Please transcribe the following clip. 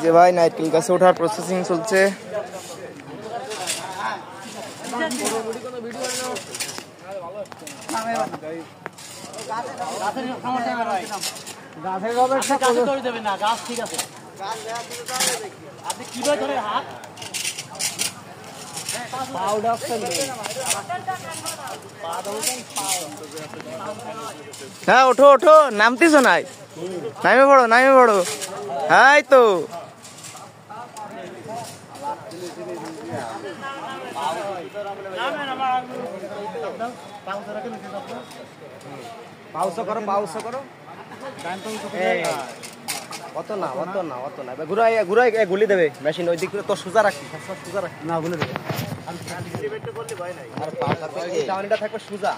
যে ভাই নারকেল গাছে ওঠার প্রসেসিং চলছে। হ্যাঁ ওঠো ওঠো, নামতেছো নাই? নামে পড়ো নামে পড়ো। হাই তো পাউস করো পাউস করো। অত না অত না অত না, ঘুরাই ঘুরাই গুলি দেবে মেশিন ওই দিক তো সোজা রাখি, সোজা রাখি না গুলি দেবে। আর চাউনিটা থাকবে সোজা।